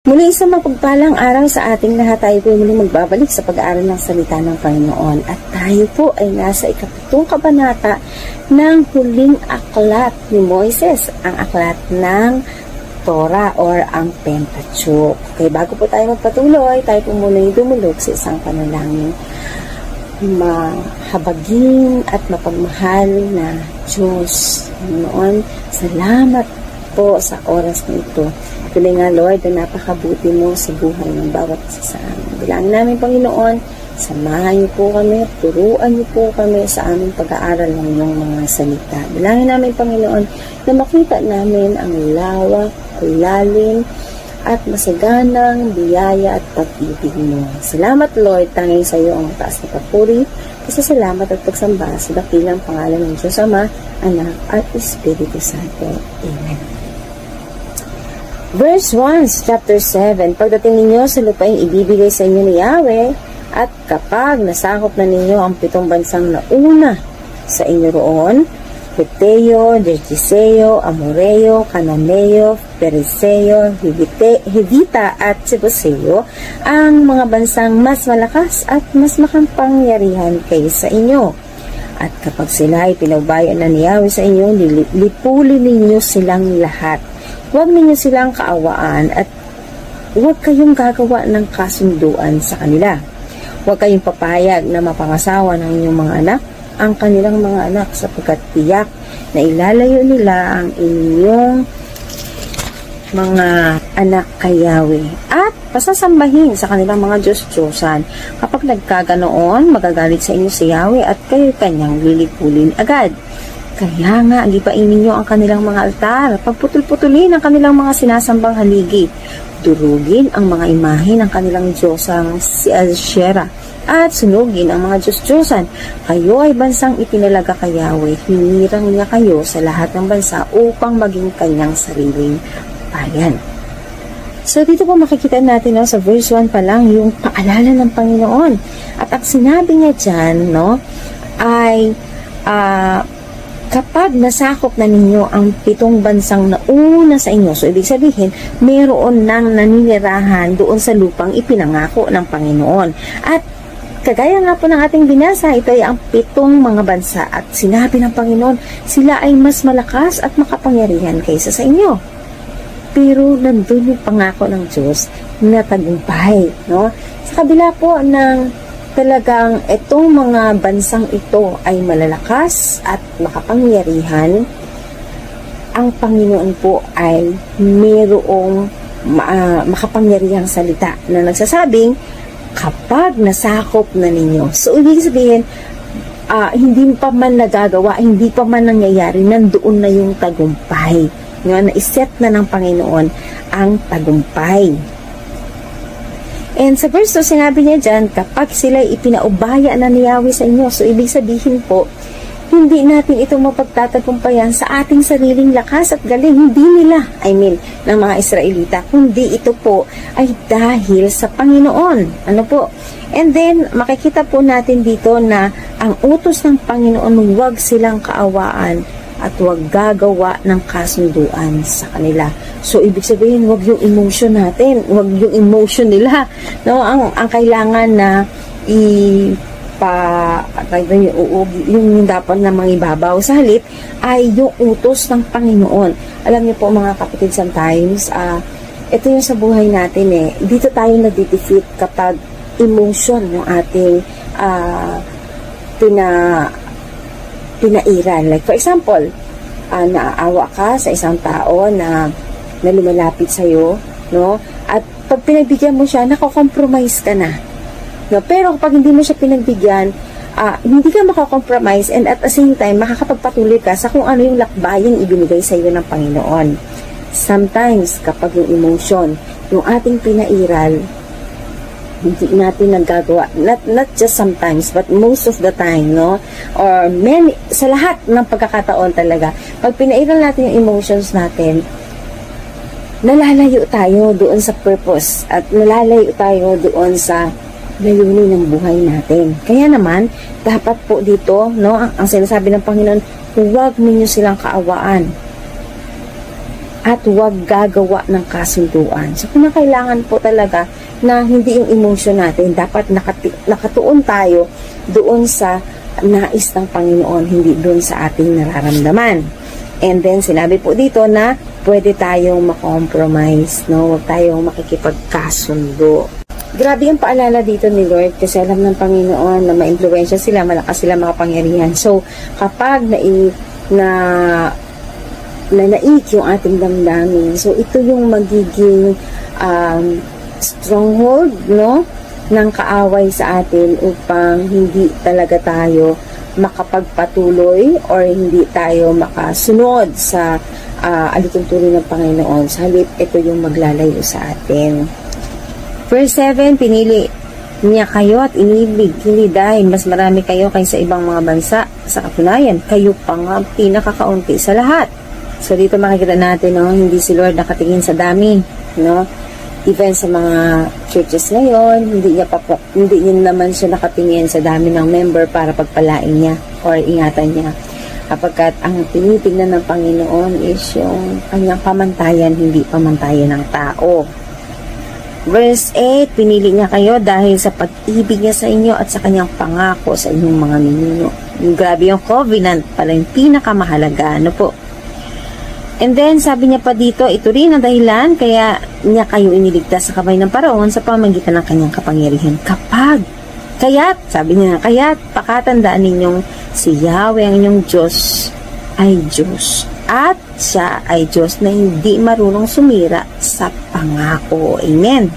Muli isang mapagpalang araw sa ating lahat. Tayo po muli magbabalik sa pag-aaral ng salita ng Panginoon. At tayo po ay nasa ikapitong kabanata ng huling aklat ni Moises, ang aklat ng Torah or ang Pentateuch. Okay, bago po tayo magpatuloy, tayo po muna dumulog sa isang panalangin. Mahabagin at mapagmahal na Diyos. Panginoon, salamat po sa oras na ito. Tuloy nga, Lord, na napakabuti mo sa buhay ng bawat isa sa amin. Bilangin namin, Panginoon, samahan niyo po kami, turuan niyo po kami sa aming pag-aaral ng iyong mga salita. Bilangin namin, Panginoon, na makita namin ang lawak, lalim, at masaganang biyaya at pag-ibig mo. Salamat, Lord, tanging sa iyo ang mataas na papuri, pasasalamat at pagsamba sa dakilang pangalan ng Diyos Ama, Anak, at Espiritu Santo. Amen. Verse 1, chapter 7, pagdating ninyo sa lupaing ibibigay sa inyo ni Yahweh, at kapag nasakop na ninyo ang 7 bansang nauna sa inyo roon, Heteo, Gergeseo, Amoreo, Cananeo, Periseo, Hivita at Jebuseo, ang mga bansang mas malakas at mas makapangyarihan kaysa inyo. At kapag sila ay pinaubayan na ni Yahweh sa inyo, lipulin ninyo silang lahat. Huwag ninyo silang kaawaan at huwag kayong gagawa ng kasunduan sa kanila. Huwag kayong papayag na mapangasawa ng inyong mga anak ang kanilang mga anak sapagkat tiyak na ilalayo nila ang inyong mga anak kay Yahweh at pasasambahin sa kanilang mga Diyos-Diyosan. Kapag nagkaganoon, magagalit sa inyo si Yahweh at kayo kanyang lilipulin agad. Kaya nga, gipain ninyo ang kanilang mga altar, pagputol-putulin ang kanilang mga sinasambang haligi, durugin ang mga imahe ng kanilang Diyosang si Asherah, at sunugin ang mga Diyos-Diyosan. Kayo ay bansang itinalaga kay Yahweh, hinirang niya kayo sa lahat ng bansa upang maging kanyang sariling bayan. So, dito po makikita natin sa verse 1 pa lang yung paalala ng Panginoon. At ang sinabi niya dyan, ay kapag nasakop na ninyo ang 7 bansang nauna sa inyo, so ibig sabihin, mayroon nang naninirahan doon sa lupang ipinangako ng Panginoon. At kagaya nga po ng ating binasa, ito ay ang 7 mga bansa at sinabi ng Panginoon, sila ay mas malakas at makapangyarihan kaysa sa inyo. Pero nandun yung pangako ng Diyos na tagumpay. Sa kabila po ng talagang itong mga bansang ito ay malalakas at makapangyarihan, ang Panginoon po ay mayroong makapangyarihang salita na nagsasabing kapag nasakop na ninyo. So, ibig sabihin, hindi pa man nagagawa, hindi pa man nangyayari, nandoon na yung tagumpay. Na-iset na ng Panginoon ang tagumpay. And sa verse 2, sinabi niya dyan, kapag sila ipinaubaya na ni Yahweh sa inyo. So, ibig sabihin po, hindi natin ito mapagtatagumpayan sa ating sariling lakas at galing. Hindi nila, ng mga Israelita, kundi ito po ay dahil sa Panginoon. Ano po? And then, makikita po natin dito na ang utos ng Panginoon, huwag silang kaawaan at huwag gagawa ng kasunduan sa kanila. So, ibig sabihin, huwag yung emotion natin, huwag yung emotion nila. Ang kailangan na yung dapat na mangibabaw sa halip ay yung utos ng Panginoon. Alam niyo po mga kapatid, sometimes, ito yung sa buhay natin dito tayo na-defeat kapag emotion yung ating pinairan. Like, for example, naaawa ka sa isang tao na lumalapit sa'yo, at pag pinagbigyan mo siya, nako-compromise ka na. Pero kapag hindi mo siya pinagbigyan, hindi ka makakompromise, and at the same time, makakapagpatuloy ka sa kung ano yung lakbayang ibinigay sa iyo ng Panginoon. Sometimes, kapag yung emotion, yung ating pinairal, hindi natin nagagawa. Not just sometimes, but most of the time, or sa lahat ng pagkakataon talaga. Pag pinairal natin yung emotions natin, nalalayo tayo doon sa purpose at nalalayo tayo doon sa layunin ng buhay natin. Kaya naman, dapat po dito, ang sinasabi ng Panginoon, huwag ninyo silang kaawaan. at huwag gagawa ng kasunduan. So, kailangan po talaga na hindi yung emotion natin, dapat nakatuon tayo doon sa nais ng Panginoon, hindi doon sa ating nararamdaman. And then, sinabi po dito na pwede tayong makompromise, no? Huwag tayong makikipagkasundo. Grabe yung paalala dito ni Lord kasi alam ng Panginoon na ma-impluwensya sila, malakas sila, makapangyarihan. So, kapag naik yung ating damdamin. So, ito yung magiging stronghold, no, ng kaaway sa atin upang hindi talaga tayo makapagpatuloy or hindi tayo makasunod sa alituntunin ng Panginoon. Sa halip, ito yung maglalayo sa atin. Verse 7, pinili niya kayo at inibig, hindi dahil mas marami kayo kaysa ibang mga bansa. Sa katunayan, kayo pa nga pinakakaunti sa lahat. So, dito makikita natin, no, hindi si Lord nakatingin sa dami, no? Even sa mga churches ngayon, hindi niya naman siya nakatingin sa dami ng member para pagpalain niya or ingatan niya. Kapagkat ang tinitingnan ng Panginoon is yung kanyang pamantayan, hindi pamantayan ng tao. Verse 8, pinili niya kayo dahil sa pag-ibig niya sa inyo at sa kanyang pangako sa inyong mga ninuno. Yung grabe yung covenant, pala yung pinakamahalaga, ano po. And then, sabi niya pa dito, ito rin ang dahilan kaya niya kayo iniligtas sa kamay ng Paraon sa pamamagitan ng kanyang kapangyarihan. Kaya't, sabi niya, kaya't pakatandaan ninyong si Yahweh ang inyong Diyos ay Diyos. At siya ay Diyos na hindi marunong sumira sa pangako. Amen.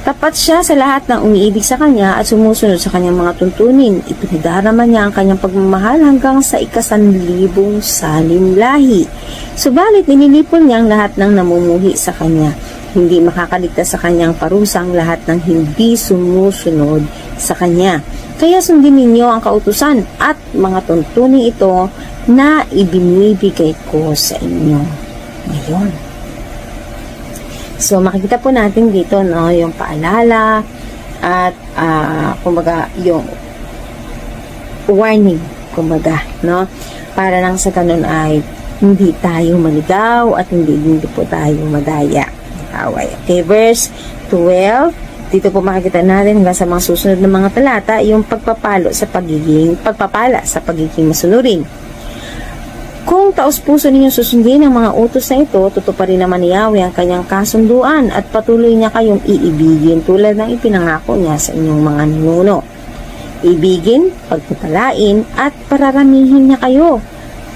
Tapat siya sa lahat ng umiibig sa kanya at sumusunod sa kanyang mga tuntunin. Ipinadarama niya ang kanyang pagmamahal hanggang sa 1,000 salimlahi. Subalit nililipon niya ang lahat ng namumuhi sa kanya. Hindi makakaligtas sa kanyang parusang lahat ng hindi sumusunod sa kanya. Kaya sundin ninyo ang kautusan at mga tuntunin ito na ibinibigay ko sa inyo ngayon. So, makikita po natin dito, no, yung paalala at, kumbaga, yung warning, kumbaga, no, para lang sa ganun ay hindi tayo maligaw at hindi po tayo madaya. Okay, verse 12, dito po makikita natin hanggang sa mga susunod na mga talata, yung pagpapala sa pagiging masunurin. Kung taos-puso ninyo susundin ang mga utos na ito, tutuparin naman ni Yahweh ang kanyang kasunduan at patuloy niya kayong iibigin tulad ng ipinangako niya sa inyong mga ninuno. Ibigin, pagpapalain, at pararamihin niya kayo.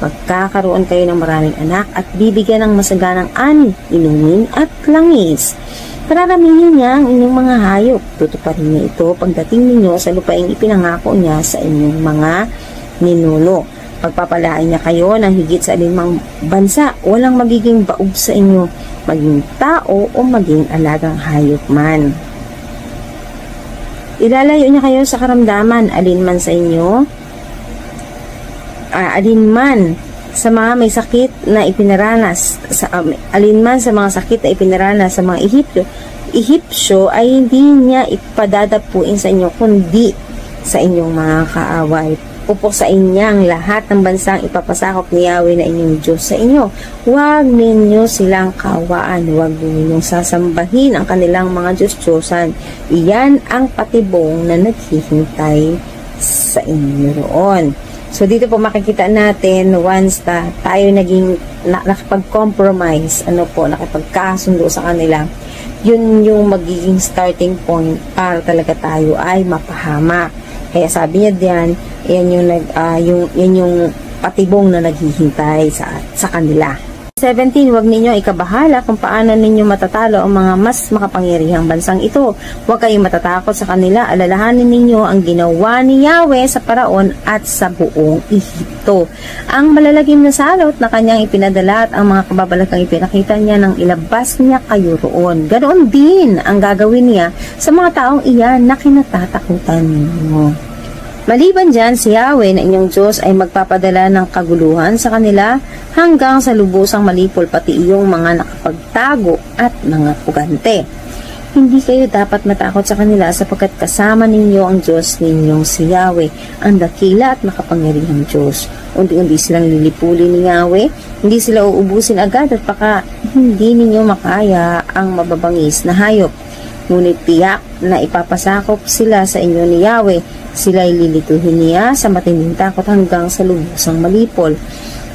Magkakaroon kayo ng maraming anak at bibigyan ng masaganang ani, inumin at langis. Pararamihin niya ang inyong mga hayop. Tutuparin niya ito pagdating ninyo sa lupaing ipinangako niya sa inyong mga ninuno. Pagpapalain niya kayo ng higit sa 5 bansa, walang magiging baog sa inyo, maging tao o maging alagang hayop man. Ilalayo niya kayo sa karamdaman, alinman sa mga sakit na ipinaranas sa mga Ehipsyo ay hindi niya ipadadapuin sa inyo kundi sa inyong mga kaaway. Pupusain niya ang lahat ng bansang ipapasakop ni Yahweh na inyong Diyos sa inyo. Huwag ninyo silang kawaan. Huwag ninyong sasambahin ang kanilang mga Diyos-Diyosan. Iyan ang patibong na naghihintay sa inyo roon. So, dito po makikita natin once tayo nakapag-compromise, nakipagkasundo sa kanila, yun yung magiging starting point para talaga tayo ay mapahama. Kaya sabi niya diyan, yan yung patibong na naghihintay sa kanila. 17, huwag ninyo ikabahala kung paano ninyo matatalo ang mga mas makapangyarihang bansang ito. Huwag kayong matatakot sa kanila. Alalahanin ninyo ang ginawa ni Yahweh sa Paraon at sa buong Ehipto. Ang malalagim na salot na kanyang ipinadala at ang mga kababalakang ipinakita niya nang ilabas niya kayo roon. Ganoon din ang gagawin niya sa mga taong iyan na kinatatakutan ninyo. Maliban dyan, si Yahweh na inyong Diyos ay magpapadala ng kaguluhan sa kanila hanggang sa lubusang malipol pati iyong mga nakapagtago at mga pugante. hindi kayo dapat matakot sa kanila sapagkat kasama ninyo ang Diyos ninyong si Yahweh, ang dakila at makapangyarihang Diyos. Unti-unti silang lilipulin ni Yahweh, hindi sila uubusin agad at baka hindi ninyo makaya ang mababangis na hayop. Ngunit tiyak na ipapasakop sila sa inyo ni Yahweh, sila ay lilituhin niya sa matinding takot hanggang sa lubusang malipol.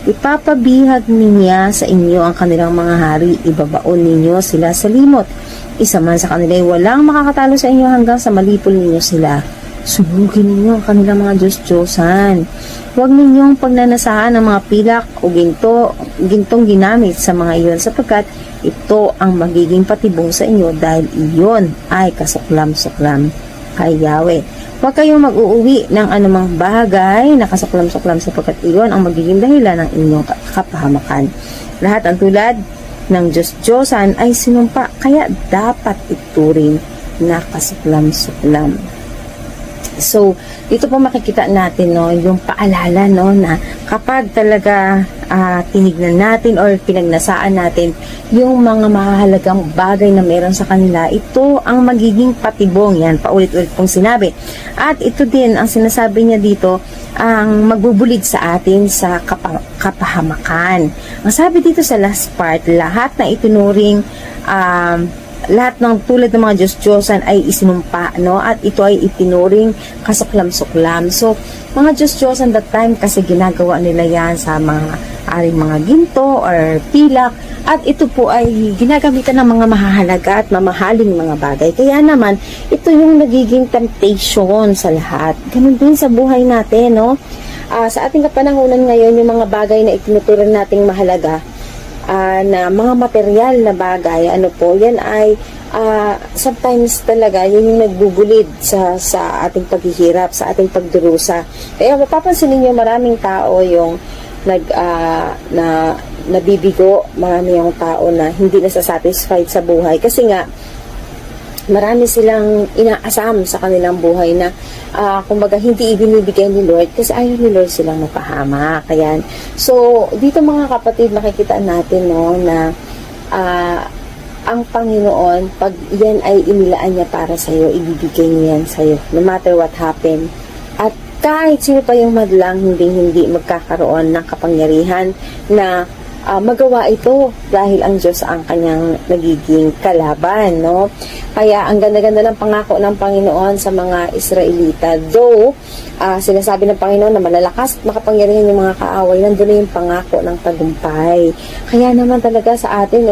Ipapabihag niya sa inyo ang kanilang mga hari, ibabaon ninyo sila sa limot. Isa man sa kanila ay walang makakatalo sa inyo hanggang sa malipol ninyo sila. Sunugin ninyo ang kanilang mga Diyos-Diyosan. Huwag ninyong pagnanasaan ng mga pilak o gintong ginamit sa mga iyon sapagkat ito ang magiging patibong sa inyo dahil iyon ay kasuklam-suklam kay Yahweh. Huwag kayong mag-uuwi ng anumang bagay na kasuklam-suklam sapagkat iyon ang magiging dahilan ng inyong kapahamakan. Lahat ang tulad ng Diyos-Diyosan ay sinumpa, kaya dapat ituring na kasuklam-suklam. So, dito po makikita natin yung paalala na kapag talaga tinignan natin or pinagnasaan natin yung mga mahalagang bagay na meron sa kanila, ito ang magiging patibong. Yan, paulit-ulit pong sinabi. At ito din, ang sinasabi niya dito, ang magbubulig sa atin sa kapahamakan. Ang sabi dito sa last part, lahat na itinuring lahat ng tulad ng mga Diyos-Diyosan ay isinumpa, at ito ay itinuring kasuklam-suklam. So, mga Diyos-Diyosan that time kasi ginagawa nila yan sa mga ginto or pilak, at ito po ay ginagamitan ng mga mahahalaga at mamahaling mga bagay. Kaya naman, ito yung nagiging temptation sa lahat. Ganun din sa buhay natin, sa ating kapanahunan ngayon, yung mga bagay na itinuturing nating mahalaga, na mga material na bagay, yan ay sometimes talaga yun yung nagbubulid sa ating paghihirap, sa ating pagdurusa. Kaya mapapansin niyo maraming tao yung nabibigo, marami yung tao na hindi nasasatisfied sa buhay kasi nga marami silang inaasam sa kanilang buhay na kumbaga hindi ibinibigay ni Lord kasi ayaw ni Lord silang mapahamak. Ayan. So, dito mga kapatid, makikita natin na ang Panginoon, pag yan ay inilaan niya para sa'yo, ibibigay niya yan sa'yo, no matter what happen. At kahit sino pa yung madlang, hindi magkakaroon ng kapangyarihan na magawa ito dahil ang Diyos ang kanyang nagiging kalaban, Kaya ang ganda-ganda ng pangako ng Panginoon sa mga Israelita. Though, sinasabi ng Panginoon na malalakas at makapangyarihan yung mga kaaway, nandun na yung pangako ng tagumpay. Kaya naman talaga sa atin,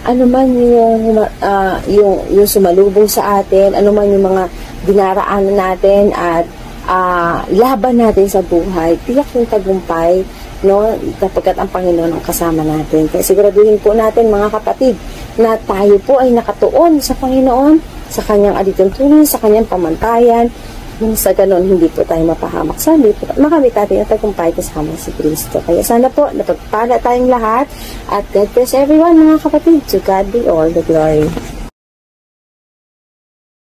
ano man yung sumalubong sa atin, ano man yung mga dinaraanan natin at laban natin sa buhay, tiyak yung tagumpay, kapagkat ang Panginoon ang kasama natin. Kaya siguraduhin po natin mga kapatid na tayo po ay nakatuon sa Panginoon, sa kanyang alituntunin, sa kanyang pamantayan. Nung sa ganon, hindi po tayo mapahamak sa lipo. Makamit natin ang tagumpay kasama si Kristo. Kaya sana po, napagpala tayong lahat. At God bless everyone mga kapatid. To God be all the glory.